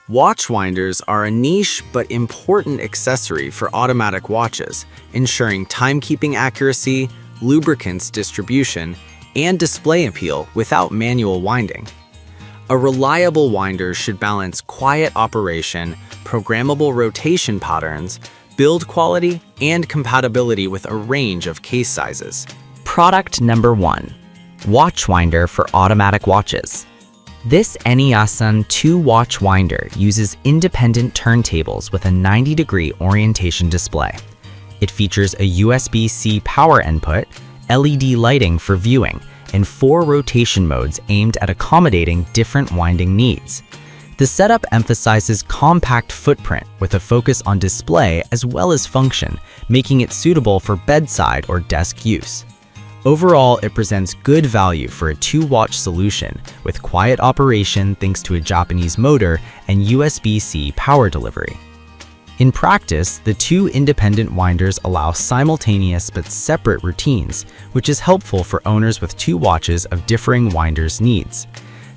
Watch winders are a niche but important accessory for automatic watches, ensuring timekeeping accuracy, lubricants distribution, and display appeal without manual winding. A reliable winder should balance quiet operation, programmable rotation patterns, build quality, and compatibility with a range of case sizes. Product number 1. Watch winder for automatic watches. This Eniasan 2-watch winder uses independent turntables with a 90-degree orientation display. It features a USB-C power input, LED lighting for viewing, and 4 rotation modes aimed at accommodating different winding needs. The setup emphasizes compact footprint with a focus on display as well as function, making it suitable for bedside or desk use. Overall, it presents good value for a 2-watch solution with quiet operation thanks to a Japanese motor and USB-C power delivery. In practice, the 2 independent winders allow simultaneous but separate routines, which is helpful for owners with 2 watches of differing winders' needs.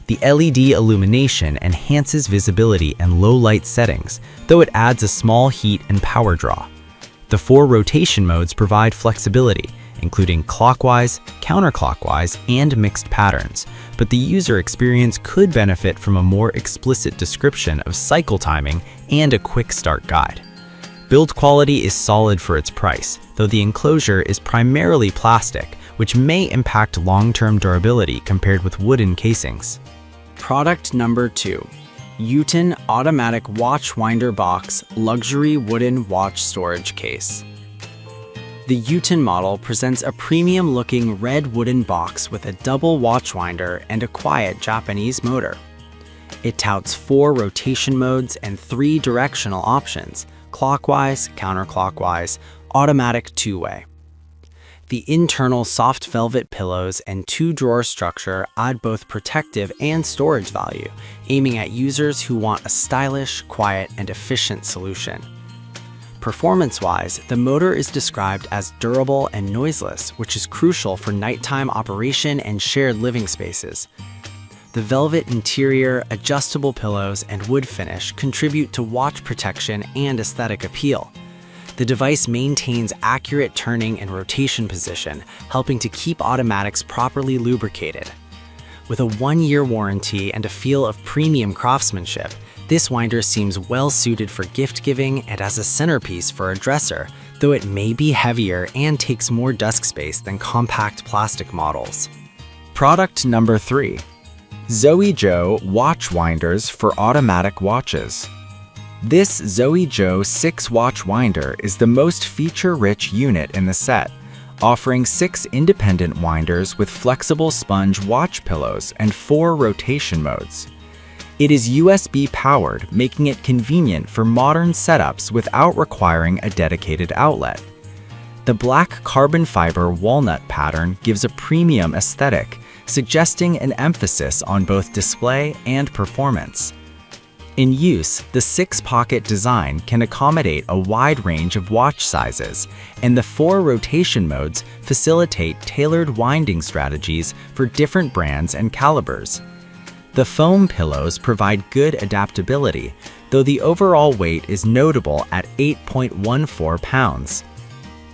The LED illumination enhances visibility and low-light settings, though it adds a small heat and power draw. The 4 rotation modes provide flexibility, including clockwise, counterclockwise, and mixed patterns, but the user experience could benefit from a more explicit description of cycle timing and a quick start guide. Build quality is solid for its price, though the enclosure is primarily plastic, which may impact long-term durability compared with wooden casings. Product number 2. Yuten Automatic Watch Winder Box Luxury Wooden Watch Storage Case. The Yuten model presents a premium-looking red wooden box with a double watch winder and a quiet Japanese motor. It touts 4 rotation modes and 3 directional options: clockwise, counterclockwise, automatic 2-way. The internal soft velvet pillows and 2-drawer structure add both protective and storage value, aiming at users who want a stylish, quiet, and efficient solution. Performance-wise, the motor is described as durable and noiseless, which is crucial for nighttime operation and shared living spaces. The velvet interior, adjustable pillows, and wood finish contribute to watch protection and aesthetic appeal. The device maintains accurate turning and rotation position, helping to keep automatics properly lubricated. With a 1-year warranty and a feel of premium craftsmanship, this winder seems well suited for gift giving and as a centerpiece for a dresser, though it may be heavier and takes more desk space than compact plastic models. Product number 3. Zoe Joe Watch Winders for Automatic Watches. This Zoe Joe 6-watch winder is the most feature-rich unit in the set, offering 6 independent winders with flexible sponge watch pillows and 4 rotation modes. It is USB powered, making it convenient for modern setups without requiring a dedicated outlet. The black carbon fiber walnut pattern gives a premium aesthetic, suggesting an emphasis on both display and performance. In use, the 6-pocket design can accommodate a wide range of watch sizes, and the 4 rotation modes facilitate tailored winding strategies for different brands and calibers. The foam pillows provide good adaptability, though the overall weight is notable at 8.14 pounds.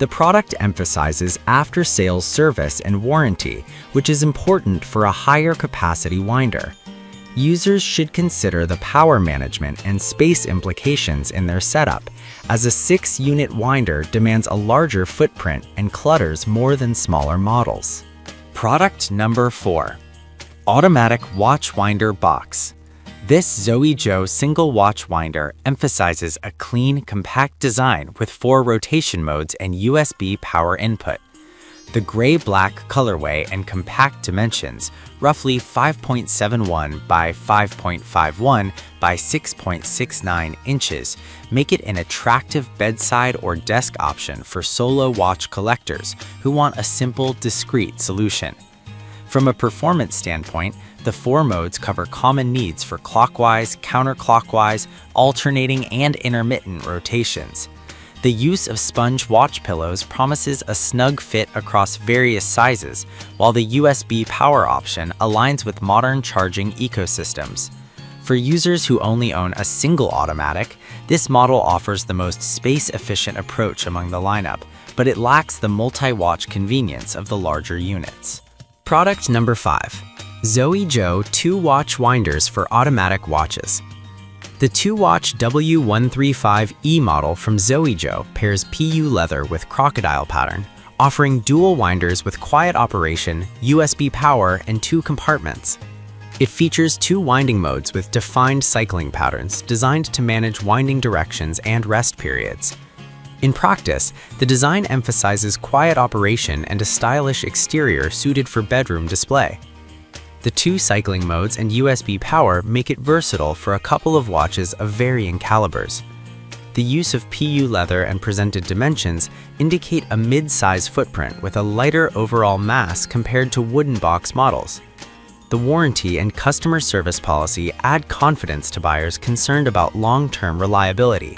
The product emphasizes after-sales service and warranty, which is important for a higher capacity winder. Users should consider the power management and space implications in their setup, as a 6-unit winder demands a larger footprint and clutters more than smaller models. Product number 4. Automatic Watch Winder Box. This Zoe Joe single watch winder emphasizes a clean, compact design with 4 rotation modes and USB power input. The gray-black colorway and compact dimensions, roughly 5.71 by 5.51 by 6.69 inches, make it an attractive bedside or desk option for solo watch collectors who want a simple, discreet solution. From a performance standpoint, the 4 modes cover common needs for clockwise, counterclockwise, alternating, and intermittent rotations. The use of sponge watch pillows promises a snug fit across various sizes, while the USB power option aligns with modern charging ecosystems. For users who only own a single automatic, this model offers the most space-efficient approach among the lineup, but it lacks the multi-watch convenience of the larger units. Product number 5. Zoe Joe 2-watch winders for automatic watches. The 2-watch W135E model from Zoe Joe pairs PU leather with crocodile pattern, offering dual winders with quiet operation, USB power, and 2 compartments. It features 2 winding modes with defined cycling patterns designed to manage winding directions and rest periods. In practice, the design emphasizes quiet operation and a stylish exterior suited for bedroom display. The 2 cycling modes and USB power make it versatile for a couple of watches of varying calibers. The use of PU leather and presented dimensions indicate a mid-size footprint with a lighter overall mass compared to wooden box models. The warranty and customer service policy add confidence to buyers concerned about long-term reliability.